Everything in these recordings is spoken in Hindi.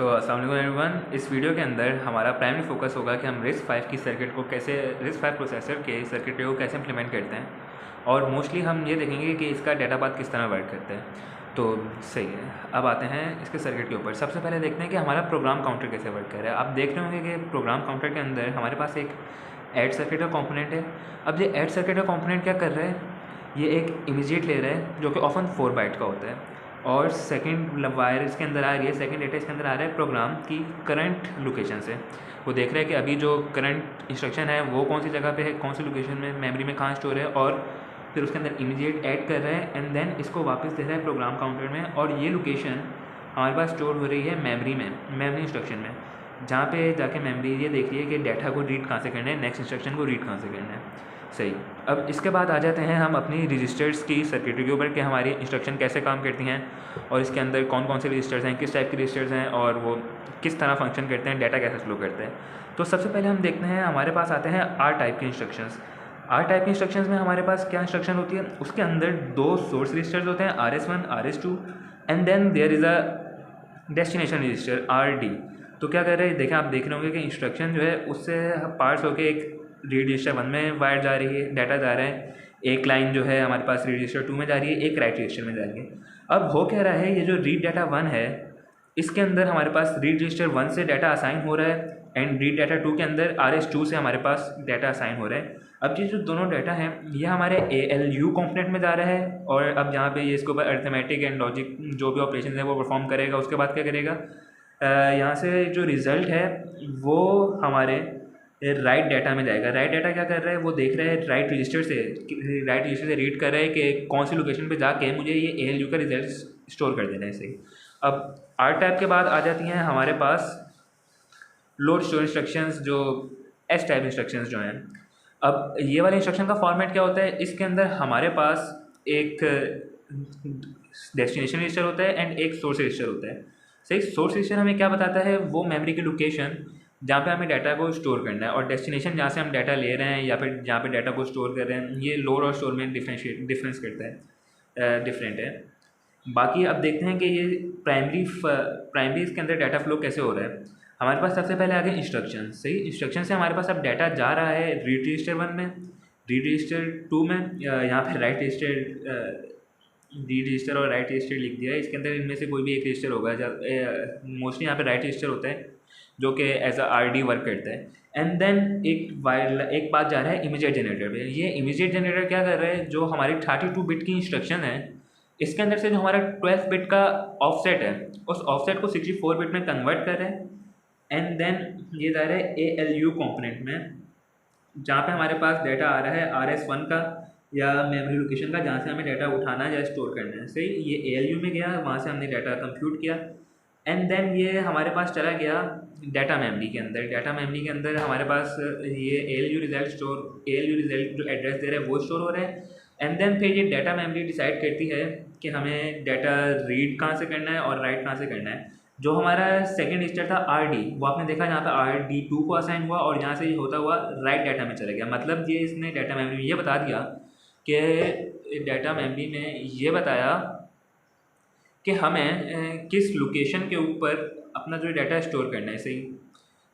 सो अस्सलाम वालेकुम एवरीवन। इस वीडियो के अंदर हमारा प्राइमरी फोकस होगा कि हम RISC-V की सर्किट को कैसे RISC-V प्रोसेसर के सर्किटरी को कैसे इम्प्लीमेंट करते हैं और मोस्टली हम ये देखेंगे कि इसका डाटा पाथ किस तरह वर्क करता है। तो सही है, अब आते हैं इसके सर्किट के ऊपर। सबसे पहले देखते हैं कि हमारा प्रोग्राम काउंटर कैसे वर्क कर रहा है। आप देख रहे होंगे कि प्रोग्राम काउंटर के अंदर हमारे पास एक ऐड सर्किट का कॉम्पोनेंट है। अब ये ऐड सर्किट का कॉम्पोनेंट क्या कर रहा है, ये एक इमीडिएट ले रहा है जो कि ऑफन 4 बाइट का होता है और सेकंड वायर इसके अंदर आ रही है, सेकंड डेटा इसके अंदर आ रहा है प्रोग्राम की करंट लोकेशन से। वो देख रहा है कि अभी जो करंट इंस्ट्रक्शन है वो कौन सी जगह पे है, कौन सी लोकेशन में मेमोरी में कहाँ स्टोर है, और फिर उसके अंदर इमीडिएट ऐड कर रहा है एंड देन इसको वापस दे रहा है प्रोग्राम काउंटर में। और ये लोकेशन हमारे पास स्टोर हो रही है मेमोरी में, मेमोरी इंस्ट्रक्शन में, जहाँ पे जाके मेमोरी ये देख रही है कि डाटा को रीड कहाँ से करना है, नेक्स्ट इंस्ट्रक्शन को रीड कहाँ से करना है। सही, अब इसके बाद आ जाते हैं हम अपनी रजिस्टर्स की सर्किटरी के ऊपर कि हमारी इंस्ट्रक्शन कैसे काम करती हैं और इसके अंदर कौन कौन से रजिस्टर्स हैं, किस टाइप के रजिस्टर्स हैं और वो किस तरह फंक्शन करते हैं, डाटा कैसे फ्लो करते हैं। तो सबसे पहले हम देखते हैं, हमारे पास आते हैं आर टाइप के इंस्ट्रक्शंस। आर टाइप के इंस्ट्रक्शंस में हमारे पास क्या इंस्ट्रक्शन होती है, उसके अंदर 2 सोर्स रजिस्टर्स होते हैं, RS1 RS2 and then there is a destination register RD। तो क्या कर रहे हैं, देखें, आप देख रहे होंगे कि इंस्ट्रक्शन जो है उससे पार्ट्स होकर एक रीड रजिस्टर 1 में वायर जा रही है, डाटा जा रहा है, एक लाइन जो है हमारे पास रीड रजिस्टर 2 में जा रही है, एक राइट रजिस्टर में जा रही है। अब हो क्या रहा है, ये जो रीड डाटा 1 है इसके अंदर हमारे पास रीड रजिस्टर 1 से डाटा असाइन हो रहा है एंड रीड डाटा 2 के अंदर RS2 से हमारे पास डाटा असाइन हो रहा है। अब ये जो दोनों डाटा हैं ये हमारे ALU कॉम्पोनेंट में जा रहा है और अब यहाँ पे ये इसके ऊपर अर्थमेटिक एंड लॉजिक जो भी ऑपरेशन है वो परफॉर्म करेगा। उसके बाद क्या करेगा, यहाँ से जो रिज़ल्ट है वो हमारे राइट डाटा में जाएगा। राइट डाटा क्या कर रहा है, वो देख रहा है राइट रजिस्टर से रीड कर रहा है कि कौन सी लोकेशन पे जाके मुझे ये ALU का रिजल्ट स्टोर कर देना है। सही, अब आर टाइप के बाद आ जाती हैं हमारे पास लोड स्टोर इंस्ट्रक्शंस, जो एस टाइप इंस्ट्रक्शंस जो हैं। अब ये वाले इंस्ट्रक्शन का फॉर्मेट क्या होता है, इसके अंदर हमारे पास एक डेस्टिनेशन रजिस्टर होता है एंड एक सोर्स रजिस्टर होता है। सही, सोर्स रजिस्टर हमें क्या बताता है, वो मेमोरी की लोकेशन जहाँ पे हमें डाटा को स्टोर करना है, और डेस्टिनेशन जहाँ से हम डाटा ले रहे हैं या फिर जहाँ पे डाटा को स्टोर कर रहे हैं, ये लोड और स्टोर में डिफरेंस करता है, डिफरेंट है। बाकी अब देखते हैं कि ये प्राइमरी इसके अंदर डाटा फ्लो कैसे हो रहा है। हमारे पास सबसे पहले आ गए इंस्ट्रक्शन। सही, इंस्ट्रक्शन से हमारे पास अब डाटा जा रहा है रीड रजिस्टर 1 में, रीड रजिस्टर 2 में, यहाँ पर रीड रजिस्टर और राइट रजिस्टर लिख दिया है। इसके अंदर इनमें से कोई भी एक रजिस्टर होगा, मोस्टली यहाँ पे राइट रजिस्टर होता है जो कि एज अ RD वर्क करता है। एंड देन एक बात जा रहा है इमीडिएट जनरेटर पे। ये इमीडिएट जनरेटर क्या कर रहा है, जो हमारी 32 बिट की इंस्ट्रक्शन है इसके अंदर से जो हमारा 12 बिट का ऑफसेट है उस ऑफसेट को 64 बिट में कन्वर्ट कर रहा है एंड देन ये जा रहा है ALU कॉम्पोनेंट में, जहाँ पे हमारे पास डाटा आ रहा है RS1 का या मेमोरी लोकेशन का, जहाँ से हमें डाटा उठाना है या स्टोर करना है। सही, ये ALU में गया, वहाँ से हमने डाटा कंप्यूट किया एंड देन ये हमारे पास चला गया डाटा मेमोरी के अंदर। डाटा मेमोरी के अंदर हमारे पास ये ALU रिजल्ट जो एड्रेस दे रहा है वो स्टोर हो रहा है एंड देन फिर ये डाटा मेमोरी डिसाइड करती है कि हमें डाटा रीड कहाँ से करना है और राइट कहाँ से करना है। जो हमारा सेकंड रजिस्टर था RD, वो आपने देखा यहाँ पे RD2 को असाइन हुआ और यहाँ से ये होता हुआ राइट डाटा में चला गया। मतलब ये इसने डाटा मेमोरी में ये बता दिया कि डाटा मेमोरी में ये बताया कि हमें किस लोकेशन के ऊपर अपना जो डाटा स्टोर करना है। सही,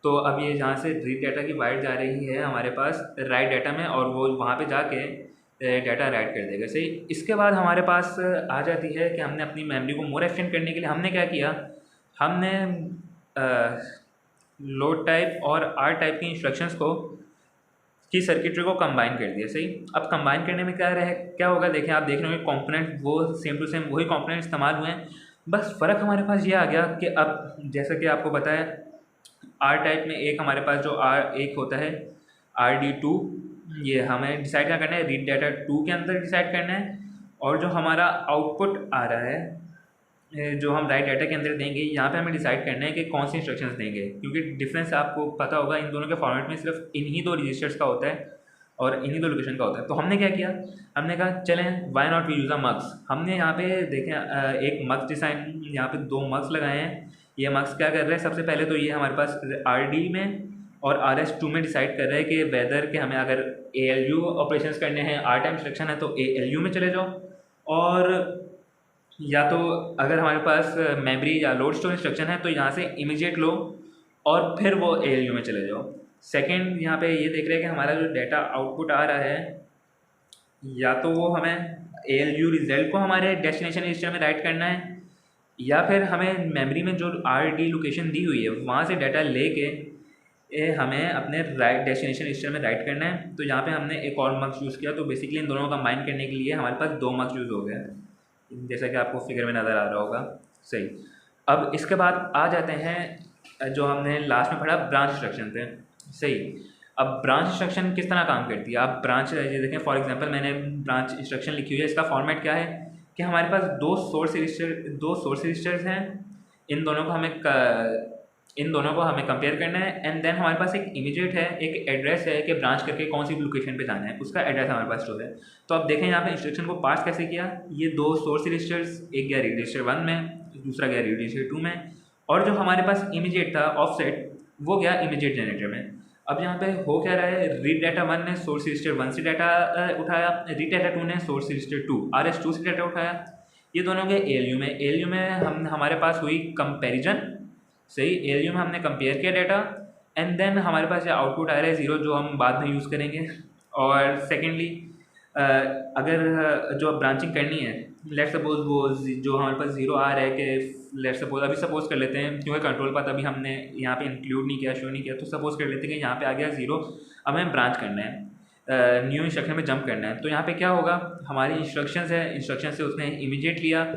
तो अब ये जहाँ से रीड डाटा की वाइट जा रही है हमारे पास राइट डाटा में और वो वहाँ पे जाके डाटा राइट कर देगा। सही, इसके बाद हमारे पास आ जाती है कि हमने अपनी मेमोरी को मोर एफिशिएंट करने के लिए हमने क्या किया, हमने लोड टाइप और आर टाइप की इंस्ट्रक्शंस की सर्किटरी को कंबाइन कर दिया। सही, अब कंबाइन करने में क्या होगा, देखें, आप देख रहे होंगे कंपोनेंट वो सेम टू सेम वही कंपोनेंट इस्तेमाल हुए हैं, बस फ़र्क हमारे पास ये आ गया कि अब जैसा कि आपको पता है आर टाइप में एक हमारे पास जो एक होता है RD2, ये हमें डिसाइड क्या करना है, रीड डाटा 2 के अंदर डिसाइड करना है, और जो हमारा आउटपुट आ रहा है जो हम राइट डाटा के अंदर देंगे, यहाँ पे हमें डिसाइड करना है कि कौन सी इंस्ट्रक्शंस देंगे, क्योंकि डिफरेंस आपको पता होगा इन दोनों के फॉर्मेट में सिर्फ इन्हीं 2 रजिस्टर्स का होता है और इन्हीं 2 लोकेशन का होता है। तो हमने क्या किया, हमने कहा चलें why not we use a mux. हमने यहाँ पे देखें एक मक्स डिज़ाइन, यहाँ पे 2 मक्स लगाए हैं। ये मक्स क्या कर रहे हैं, सबसे पहले तो ये हमारे पास RD में और RS2 में डिसाइड कर रहे हैं कि वेदर के हमें अगर ALU ऑपरेशंस करने हैं, आर टाइम इंस्ट्रक्शन है तो ALU में चले जाओ, और या तो अगर हमारे पास मेमोरी या लोड स्टोर इंस्ट्रक्शन है तो यहाँ से इमीडिएट लो और फिर वो ALU में चले जाओ। सेकंड यहाँ पे ये देख रहे हैं कि हमारा जो डाटा आउटपुट आ रहा है, या तो वो हमें ALU रिजल्ट को हमारे डेस्टिनेशन रजिस्टर में राइट करना है, या फिर हमें मेमोरी में जो RD लोकेशन दी हुई है वहाँ से डाटा लेके हमें अपने राइट डेस्टिनेशन रजिस्टर में राइट करना है। तो यहाँ पे हमने एक और मार्क्स यूज़ किया, तो बेसिकली इन दोनों का कंबाइन करने के लिए हमारे पास 2 मार्क्स यूज़ हो गए, जैसा कि आपको फिगर में नज़र आ रहा होगा। सही। अब इसके बाद आ जाते हैं जो हमने लास्ट में पढ़ा, ब्रांच इंस्ट्रक्शन थे। सही। अब ब्रांच इंस्ट्रक्शन किस तरह काम करती है, आप ब्रांच ये देखें, फॉर एग्जांपल मैंने ब्रांच इंस्ट्रक्शन लिखी हुई है। इसका फॉर्मेट क्या है कि हमारे पास दो सोर्स रजिस्टर्स हैं, इन दोनों को हमें कंपेयर करना है, एंड देन हमारे पास एक इमीडिएट है, एक एड्रेस है कि ब्रांच करके कौन सी लोकेशन पे जाना है, उसका एड्रेस हमारे पास स्टोर है। तो आप देखें यहाँ पे इंस्ट्रक्शन को पास कैसे किया। ये 2 सोर्स रजिस्टर्स, एक गया रीड रजिस्टर 1 में, दूसरा गया रीड रजिस्टर 2 में, और जो हमारे पास इमीडिएट था ऑफसेट वो गया इमीडिएट जनरेटर में। अब यहाँ पे हो क्या रहा है, रीड डाटा 1 ने सोर्स रजिस्टर 1 से डाटा उठाया, रीड डाटा 2 ने सोर्स रजिस्टर 2 RS2 से डाटा उठाया। ये दोनों गए ALU में। ALU में हमारे पास हुई कंपैरिजन। सही। ALU में हमने कंपेयर किया डाटा, एंड देन हमारे पास ये आउटपुट आ रहा है 0, जो हम बाद में यूज़ करेंगे। और सेकेंडली अगर जो ब्रांचिंग करनी है, लेट सपोज वो जो हमारे पास 0 आ रहा है कि लेट सपोज, अभी सपोज कर लेते हैं, क्योंकि कंट्रोल पाथ अभी हमने यहाँ पे इंक्लूड नहीं किया, शो नहीं किया, तो सपोज कर लेते हैं कि यहाँ पे आ गया 0। अब हमें ब्रांच करना है, न्यू इंस्ट्रक्शन में जंप करना है। तो यहाँ पे क्या होगा, हमारी इंस्ट्रक्शंस है, इंस्ट्रक्शन से उसने इमीडिएट लिया।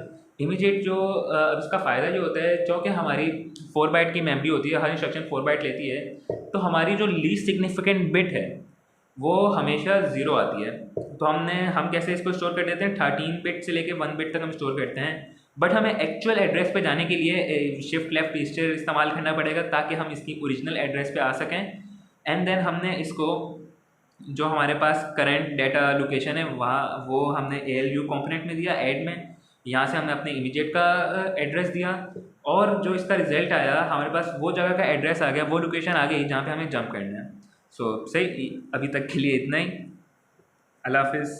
इमीडिएट जो उसका फ़ायदा ये होता है, क्योंकि हमारी 4 बाइट की मेमोरी होती है, हर इंस्ट्रक्शन 4 बाइट लेती है, तो हमारी जो लीस्ट सिग्निफिकेंट बिट है वो हमेशा 0 आती है। तो हम कैसे इसको स्टोर कर देते हैं, 13 बिट से लेके 1 बिट तक हम स्टोर करते हैं। बट हमें एक्चुअल एड्रेस पे जाने के लिए शिफ्ट लेफ्ट रजिस्टर इस्तेमाल करना पड़ेगा ताकि हम इसकी ओरिजिनल एड्रेस पे आ सकें। एंड देन हमने इसको जो हमारे पास करंट डाटा लोकेशन है वहाँ वो हमने ALU कंपोनेंट में दिया, ऐड में। यहाँ से हमने अपने इमीडिएट का एड्रेस दिया, और जो इसका रिजल्ट आया हमारे पास वो जगह का एड्रेस आ गया, वो लोकेशन आ गई जहाँ पे हमें जंप करना है। सही। अभी तक के लिए इतना ही। अल्लाह हाफिज़।